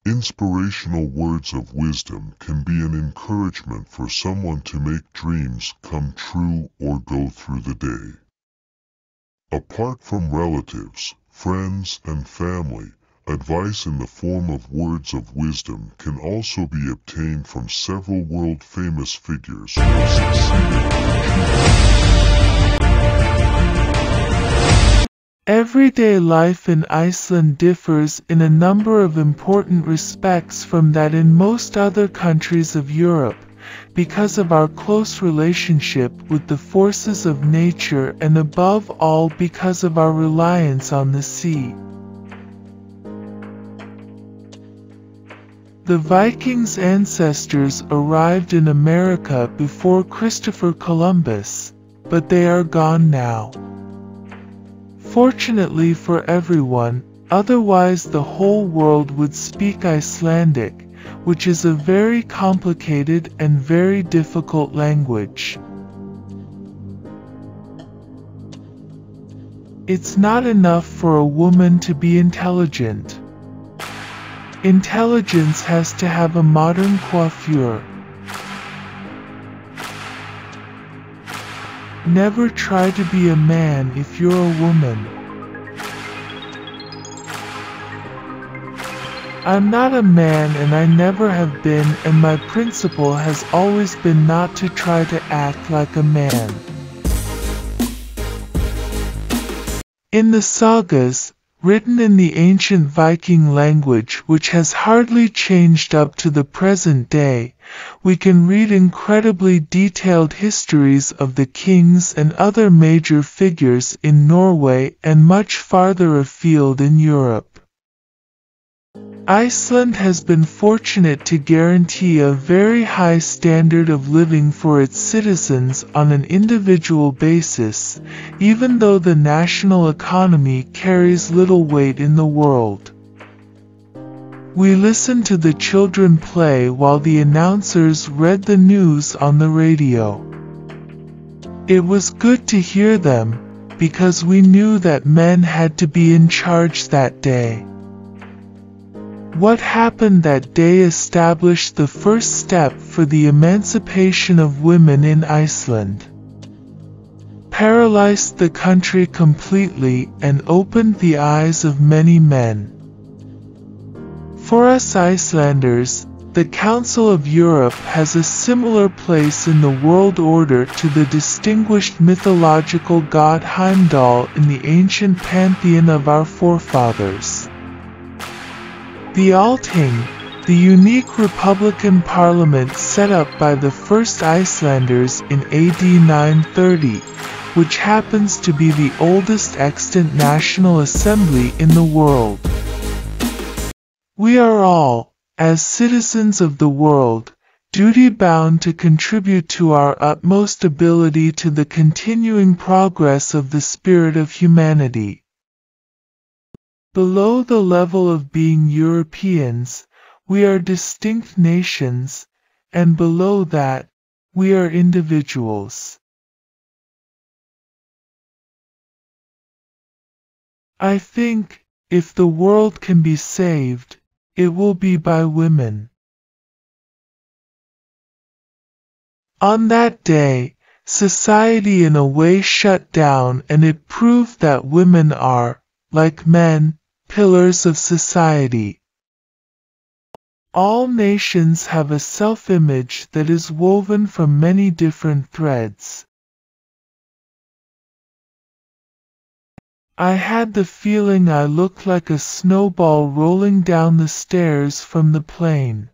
Inspirational words of wisdom can be an encouragement for someone to make dreams come true or go through the day. Apart from relatives, friends, and family, advice in the form of words of wisdom can also be obtained from several world-famous figures who have succeeded in achieving. Everyday life in Iceland differs in a number of important respects from that in most other countries of Europe, because of our close relationship with the forces of nature and above all because of our reliance on the sea. The Vikings' ancestors arrived in America before Christopher Columbus, but they are gone now. Fortunately for everyone, otherwise the whole world would speak Icelandic, which is a very complicated and very difficult language. It's not enough for a woman to be intelligent. Intelligence has to have a modern coiffure. Never try to be a man if you're a woman. I'm not a man and I never have been, and my principle has always been not to try to act like a man. In the sagas, written in the ancient Viking language which has hardly changed up to the present day, we can read incredibly detailed histories of the kings and other major figures in Norway and much farther afield in Europe. Iceland has been fortunate to guarantee a very high standard of living for its citizens on an individual basis, even though the national economy carries little weight in the world. We listened to the children play while the announcers read the news on the radio. It was good to hear them, because we knew that men had to be in charge that day. What happened that day established the first step for the emancipation of women in Iceland, paralyzed the country completely and opened the eyes of many men. For us Icelanders, the Council of Europe has a similar place in the world order to the distinguished mythological god Heimdall in the ancient pantheon of our forefathers. The Althing, the unique republican parliament set up by the first Icelanders in AD 930, which happens to be the oldest extant national assembly in the world. We are all, as citizens of the world, duty-bound to contribute to our utmost ability to the continuing progress of the spirit of humanity. Below the level of being Europeans, we are distinct nations, and below that, we are individuals. I think, if the world can be saved, it will be by women. On that day, society in a way shut down, and it proved that women are, like men, pillars of society. All nations have a self-image that is woven from many different threads. I had the feeling I looked like a snowball rolling down the stairs from the plane.